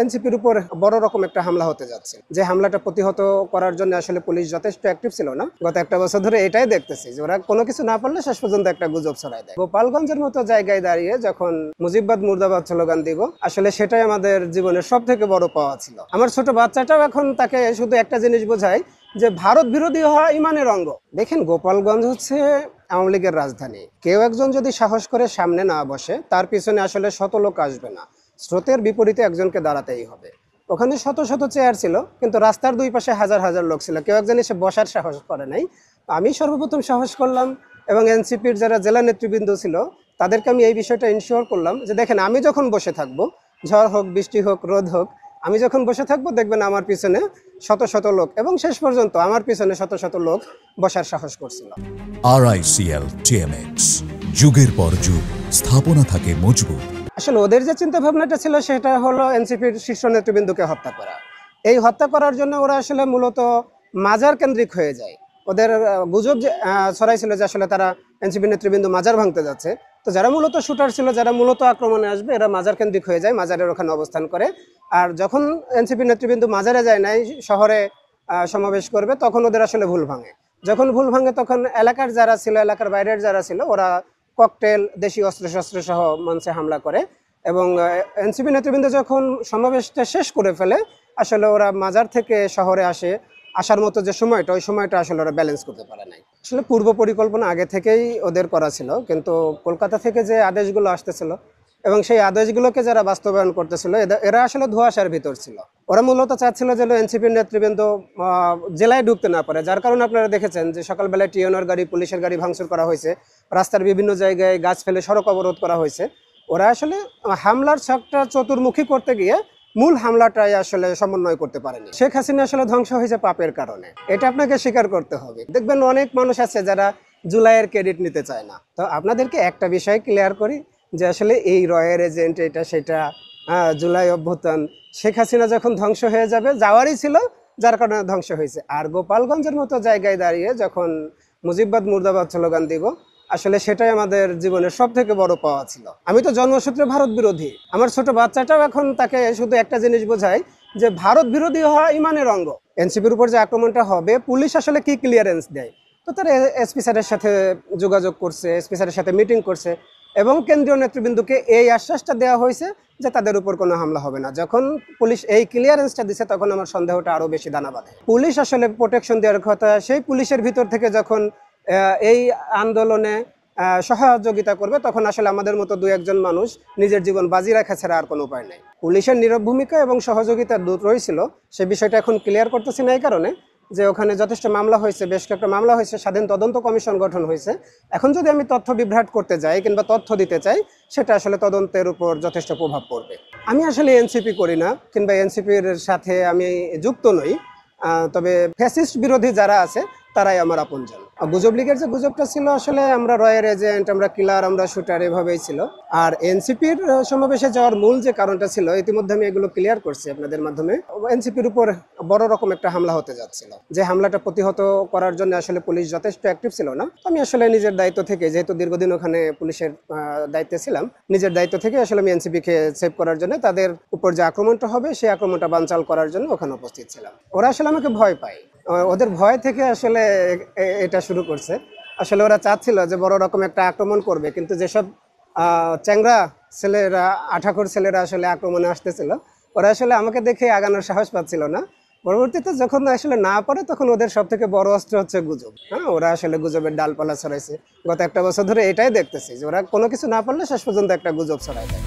এনসিপির উপর বড় রকম একটা হামলা হতে যাচ্ছে, যে হামলাটা প্রতিহত করার জন্য আসলে পুলিশ যথেষ্ট অ্যাক্টিভ ছিল না। গত একটা বছর ধরে এটাই দেখতেছি যে ওরা কোনো কিছু না পারলে শেষ পর্যন্ত একটা গুজব ছড়ায় দেয়। গোপালগঞ্জের মতো জায়গায় দাঁড়িয়ে যখন মুজিববাদ মুর্দাবাদ স্লোগান দিব, আসলে সেটাই আমাদের জীবনের সব থেকে বড় পাওয়া ছিল। আমার ছোট বাচ্চাটাও এখন তাকে শুধু একটা জিনিস বোঝায় যে ভারত বিরোধী হওয়া ইমানের অঙ্গ। দেখেন, গোপালগঞ্জ হচ্ছে আওয়ামী লীগের রাজধানী। কেউ একজন যদি সাহস করে সামনে না বসে, তার পিছনে আসলে শত লোক আসবে না, স্রোতের বিপরীতে একজনকে দাঁড়াতেই হবে। ওখানে শত শত চেয়ার ছিল, কিন্তু রাস্তার দুই পাশে হাজার হাজার লোক ছিল, কেউ একজন এসে বসার সাহস করে নাই। আমি সর্বপ্রথম সাহস করলাম, এবং এনসিপির যারা জেলা নেতৃবৃন্দ ছিল তাদেরকে আমি এই বিষয়টা ইনশিওর করলাম যে দেখেন, আমি যখন বসে থাকবো, ঝড় হোক, বৃষ্টি হোক, রোদ হোক, আমি যখন বসে থাকবো দেখবেন আমার পিছনে শত শত লোক, এবং শেষ পর্যন্ত আমার পিছনে শত শত লোক বসার সাহস করছিল। RICL TMX, যুগের পর যুগ স্থাপনা থাকে মজবুত। আসলে ওদের যে চিন্তা ভাবনাটা ছিল সেটা হলো এনসিপির শীর্ষ নেতৃবৃন্দকে হত্যা করা। এই হত্যা করার জন্য ওরা আসলে মূলত মাজার কেন্দ্রিক হয়ে যায়। ওদের গুজব যে ছড়াইছিল যে আসলে তারা এনসিপি নেতৃবৃন্দ মাজার ভাঙতে যাচ্ছে। তো যারা মূলত শুটার ছিল, যারা মূলত আক্রমণে আসবে, এরা মাজার কেন্দ্রিক হয়ে যায়, মাজারের ওখানে অবস্থান করে। আর যখন এনসিপি নেতৃবৃন্দ মাজারে যায় নাই, শহরে সমাবেশ করবে, তখন ওদের আসলে ভুল ভাঙে। যখন ভুল ভাঙে তখন এলাকার যারা ছিল, এলাকার বাইরের যারা ছিল, ওরা ককটেল, দেশীয় অস্ত্রশস্ত্র সহ মঞ্চে হামলা করে। এবং এনসিপি নেতৃবৃন্দ যখন সমাবেশটা শেষ করে ফেলে, আসলে ওরা মাজার থেকে শহরে আসার মতো যে সময়টা, ওই সময়টা আসলে ওরা ব্যালেন্স করতে পারে নাই। আসলে পূর্ব পরিকল্পনা আগে থেকেই ওদের করা ছিল, কিন্তু কলকাতা থেকে যে আদেশগুলো আসতেছিল এবং সেই আদেশগুলোকে যারা বাস্তবায়ন করতেছিল, এরা আসলে ধোঁয়াশার ভিতর ছিল। ওরা মূলত চাচ্ছিল যে এনসিপির নেতৃবৃন্দ জেলায় ঢুকতে না পারে, যার কারণে আপনারা দেখেছেন যে সকালবেলায় টিএনআর গাড়ি, পুলিশের গাড়ি ভাঙচুর করা হয়েছে, রাস্তার বিভিন্ন জায়গায় গাছ ফেলে সড়ক অবরোধ করা হয়েছে। ওরা আসলে হামলার ছকটা চতুর্মুখী করতে গিয়ে মূল হামলাটাই আসলে সমন্বয় করতে পারেনি। শেখ হাসিনা আসলে ধ্বংস হয়েছে পাপের কারণে, এটা আপনাকে স্বীকার করতে হবে। দেখবেন অনেক মানুষ আছে যারা জুলাইয়ের ক্রেডিট নিতে চায় না। তো আপনাদেরকে একটা বিষয় ক্লিয়ার করি যে আসলে এই রয়ের এজেন্ট এটা সেটা, জুলাই অভ্যুত্থান, শেখ হাসিনা যখন ধ্বংস হয়ে যাবে, যাওয়ারই ছিল, যার কারণে ধ্বংস হয়েছে। আর গোপালগঞ্জের মতো জায়গায় দাঁড়িয়ে যখন মুজিববাদ মুর্দাবাদ স্লোগান দিব, আসলে সেটাই আমাদের জীবনের সব থেকে বড় পাওয়া ছিল। আমি তো জন্মসূত্রে ভারত বিরোধী। আমার ছোট বাচ্চাটাও এখন তাকে শুধু একটা জিনিস বোঝায় যে ভারত বিরোধী হওয়া ইমানের অঙ্গ। এনসিপির উপর যে আক্রমণটা হবে, পুলিশ আসলে কি ক্লিয়ারেন্স দেয়? তো তারা এসপি স্যারের সাথে যোগাযোগ করছে, এসপি স্যারের সাথে মিটিং করছে, এবং কেন্দ্রীয় নেতৃবৃন্দকে এই আশ্বাসটা দেওয়া হয়েছে যে তাদের উপর কোনো হামলা হবে না। যখন পুলিশ এই ক্লিয়ারেন্সটা দিছে, তখন আমার সন্দেহটা আরো বেশি দানা বাঁধে। পুলিশ আসলে প্রোটেকশন দেওয়ার কথা, সেই পুলিশের ভিতর থেকে যখন এই আন্দোলনে সহযোগিতা করবে, তখন আসলে আমাদের মতো দু একজন মানুষ নিজের জীবন বাজি রাখা ছাড়া আর কোনো উপায় নেই। পুলিশের নীরব ভূমিকা এবং সহযোগিতা দুটোই ছিল। সে বিষয়টা এখন ক্লিয়ার করতেছি না এই কারণে যে ওখানে যথেষ্ট মামলা হয়েছে, বেশ কয়েকটা মামলা হয়েছে, স্বাধীন তদন্ত কমিশন গঠন হয়েছে। এখন যদি আমি তথ্য বিভ্রাট করতে যাই কিংবা তথ্য দিতে চাই, সেটা আসলে তদন্তের উপর যথেষ্ট প্রভাব পড়বে। আমি আসলে এনসিপি করি না, কিংবা এনসিপির সাথে আমি যুক্ত নই। তবে ফ্যাসিস্ট বিরোধী যারা আছে তারাই আমার আপনজন। গুজব লীগের যে গুজবটা ছিল, আসলে আমরা রয়ের এজেন্ট, আমরা কিলার, আমরা শুটার, এভাবেই ছিল। আর এনসিপির সমাবেশে যাওয়ার মূল যে কারণটা ছিল, ইতিমধ্যে আমি এগুলো ক্লিয়ার করছি আপনাদের মাধ্যমে। এনসিপির উপর বড় রকম একটা হামলা হতে যাচ্ছিল, যে হামলাটা প্রতিহত করার জন্য আসলে পুলিশ যথেষ্ট অ্যাক্টিভ ছিল না। আমি আসলে নিজের দায়িত্ব থেকে, যেহেতু দীর্ঘদিন ওখানে পুলিশের দায়িত্বে ছিলাম, নিজের দায়িত্ব থেকে আসলে আমি এনসিপিকে সেভ করার জন্য, তাদের উপর যে আক্রমণটা হবে সেই আক্রমণটা বানচাল করার জন্য ওখানে উপস্থিত ছিলাম। ওরা আসলে আমাকে ভয় পায়, ওদের ভয় থেকে আসলে এটা শুরু করছে। আসলে ওরা চাচ্ছিল যে বড় রকম একটা আক্রমণ করবে, কিন্তু যেসব চ্যাংরা ছেলেরা, আঠাখোর ছেলেরা আসলে আক্রমণে আসতেছিল, ওরা আসলে আমাকে দেখে আগানোর সাহস পাচ্ছিল না। পরবর্তীতে যখন আসলে না পারে, তখন ওদের সব থেকে বড় অস্ত্র হচ্ছে গুজব। ওরা আসলে গুজবের ডালপালা ছড়াইছে। গত একটা বছর ধরে এটাই দেখতেছি যে ওরা কোনো কিছু না পারলে শেষ পর্যন্ত একটা গুজব ছড়াই দেয়।